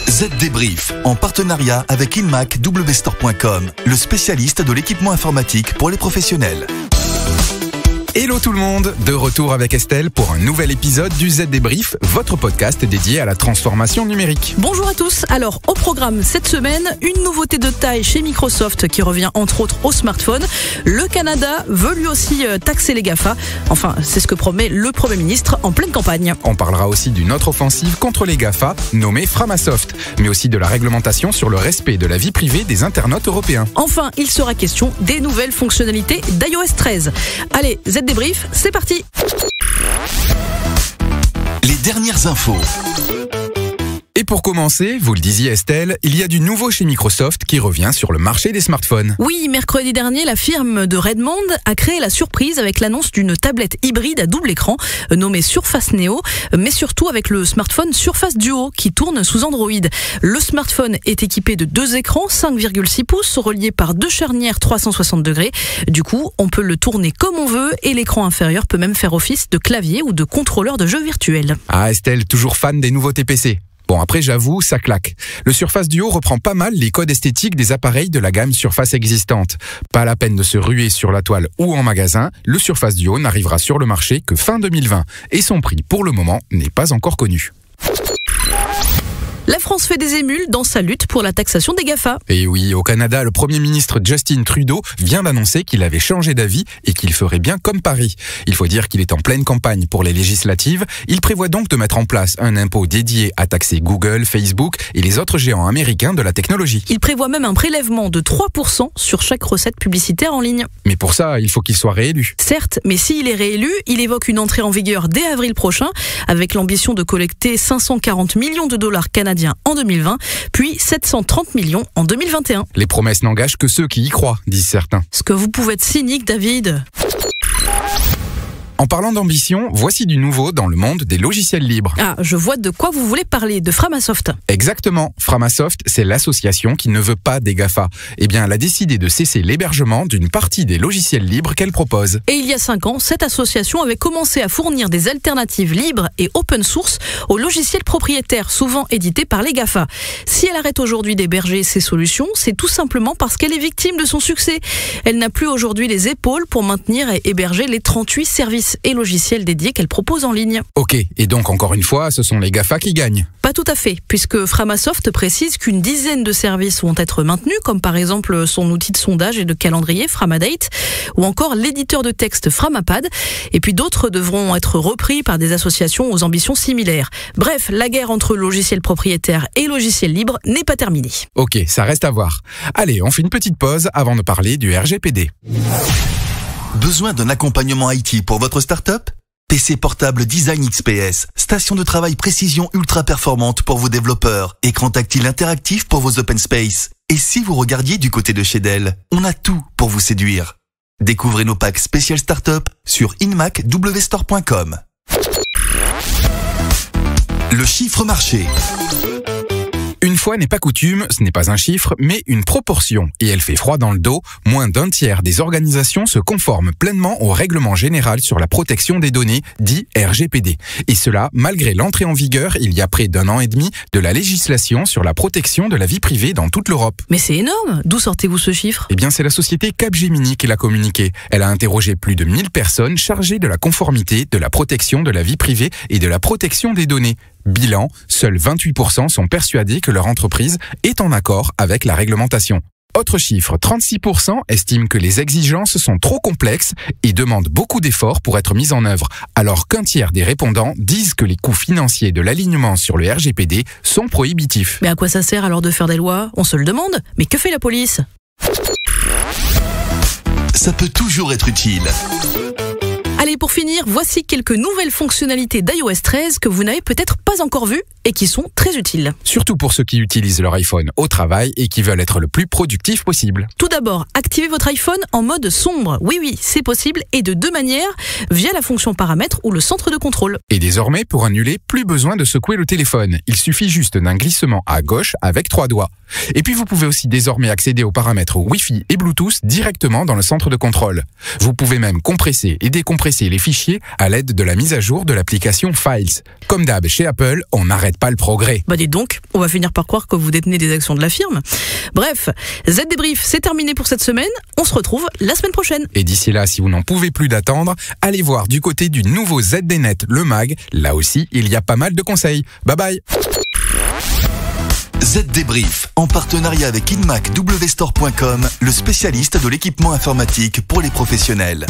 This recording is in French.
Z Débrief, en partenariat avec InMacWstore.com, le spécialiste de l'équipement informatique pour les professionnels. Hello tout le monde, de retour avec Estelle pour un nouvel épisode du Z Débrief, votre podcast dédié à la transformation numérique. Bonjour à tous, alors au programme cette semaine, une nouveauté de taille chez Microsoft qui revient entre autres au smartphone. Le Canada veut lui aussi taxer les GAFA, enfin c'est ce que promet le Premier ministre en pleine campagne. On parlera aussi d'une autre offensive contre les GAFA, nommée Framasoft, mais aussi de la réglementation sur le respect de la vie privée des internautes européens. Enfin, il sera question des nouvelles fonctionnalités d'iOS 13. Allez, Z Débrief, c'est parti. Les dernières infos. Et pour commencer, vous le disiez Estelle, il y a du nouveau chez Microsoft qui revient sur le marché des smartphones. Oui, mercredi dernier, la firme de Redmond a créé la surprise avec l'annonce d'une tablette hybride à double écran nommée Surface Neo, mais surtout avec le smartphone Surface Duo qui tourne sous Android. Le smartphone est équipé de 2 écrans 5,6 pouces reliés par 2 charnières 360 degrés. Du coup, on peut le tourner comme on veut et l'écran inférieur peut même faire office de clavier ou de contrôleur de jeu virtuel. Ah Estelle, toujours fan des nouveautés PC. Bon, après, j'avoue, ça claque. Le Surface Duo reprend pas mal les codes esthétiques des appareils de la gamme Surface existante. Pas la peine de se ruer sur la toile ou en magasin, le Surface Duo n'arrivera sur le marché que fin 2020. Et son prix, pour le moment, n'est pas encore connu. La France fait des émules dans sa lutte pour la taxation des GAFA. Et oui, au Canada, le Premier ministre Justin Trudeau vient d'annoncer qu'il avait changé d'avis et qu'il ferait bien comme Paris. Il faut dire qu'il est en pleine campagne pour les législatives. Il prévoit donc de mettre en place un impôt dédié à taxer Google, Facebook et les autres géants américains de la technologie. Il prévoit même un prélèvement de 3% sur chaque recette publicitaire en ligne. Mais pour ça, il faut qu'il soit réélu. Certes, mais s'il est réélu, il évoque une entrée en vigueur dès avril prochain, avec l'ambition de collecter 540 millions de dollars canadiens en 2020, puis 730 millions en 2021. Les promesses n'engagent que ceux qui y croient, disent certains. Est-ce que vous pouvez être cynique, David ? En parlant d'ambition, voici du nouveau dans le monde des logiciels libres. Ah, je vois de quoi vous voulez parler, de Framasoft. Exactement. Framasoft, c'est l'association qui ne veut pas des GAFA. Eh bien, elle a décidé de cesser l'hébergement d'une partie des logiciels libres qu'elle propose. Et il y a 5 ans, cette association avait commencé à fournir des alternatives libres et open source aux logiciels propriétaires, souvent édités par les GAFA. Si elle arrête aujourd'hui d'héberger ces solutions, c'est tout simplement parce qu'elle est victime de son succès. Elle n'a plus aujourd'hui les épaules pour maintenir et héberger les 38 services et logiciels dédiés qu'elle propose en ligne. Ok, et donc encore une fois, ce sont les GAFA qui gagnent. Pas tout à fait, puisque Framasoft précise qu'une dizaine de services vont être maintenus, comme par exemple son outil de sondage et de calendrier Framadate, ou encore l'éditeur de texte Framapad, et puis d'autres devront être repris par des associations aux ambitions similaires. Bref, la guerre entre logiciels propriétaires et logiciels libres n'est pas terminée. Ok, ça reste à voir. Allez, on fait une petite pause avant de parler du RGPD. Besoin d'un accompagnement IT pour votre start-up ? PC portable Design XPS, station de travail précision ultra performante pour vos développeurs, écran tactile interactif pour vos open space. Et si vous regardiez du côté de chez Dell, on a tout pour vous séduire. Découvrez nos packs spécial start-up sur InMacWstore.com. Le chiffre marché. Une fois n'est pas coutume, ce n'est pas un chiffre, mais une proportion. Et elle fait froid dans le dos, moins d'un tiers des organisations se conforment pleinement au règlement général sur la protection des données, dit RGPD. Et cela, malgré l'entrée en vigueur, il y a près d'1 an et demi, de la législation sur la protection de la vie privée dans toute l'Europe. Mais c'est énorme! D'où sortez-vous ce chiffre? Eh bien, c'est la société Capgemini qui l'a communiqué. Elle a interrogé plus de 1000 personnes chargées de la conformité, de la protection de la vie privée et de la protection des données. Bilan, seuls 28% sont persuadés que leur entreprise est en accord avec la réglementation. Autre chiffre, 36% estiment que les exigences sont trop complexes et demandent beaucoup d'efforts pour être mises en œuvre, alors qu'un tiers des répondants disent que les coûts financiers de l'alignement sur le RGPD sont prohibitifs. Mais à quoi ça sert alors de faire des lois? On se le demande. Mais que fait la police? Ça peut toujours être utile. Allez, pour finir, voici quelques nouvelles fonctionnalités d'iOS 13 que vous n'avez peut-être pas encore vues et qui sont très utiles. Surtout pour ceux qui utilisent leur iPhone au travail et qui veulent être le plus productif possible. Tout d'abord, activez votre iPhone en mode sombre. Oui, c'est possible et de deux manières, via la fonction paramètres ou le centre de contrôle. Et désormais, pour annuler, plus besoin de secouer le téléphone. Il suffit juste d'un glissement à gauche avec 3 doigts. Et puis vous pouvez aussi désormais accéder aux paramètres Wi-Fi et Bluetooth directement dans le centre de contrôle. Vous pouvez même compresser et décompresser compresser les fichiers à l'aide de la mise à jour de l'application Files. Comme d'hab, chez Apple, on n'arrête pas le progrès. Bah dites donc, on va finir par croire que vous détenez des actions de la firme. Bref, Z-Débrief, c'est terminé pour cette semaine. On se retrouve la semaine prochaine. Et d'ici là, si vous n'en pouvez plus d'attendre, allez voir du côté du nouveau ZDNet, le mag. Là aussi, il y a pas mal de conseils. Bye bye. Z-Débrief, en partenariat avec InMacWstore.com, le spécialiste de l'équipement informatique pour les professionnels.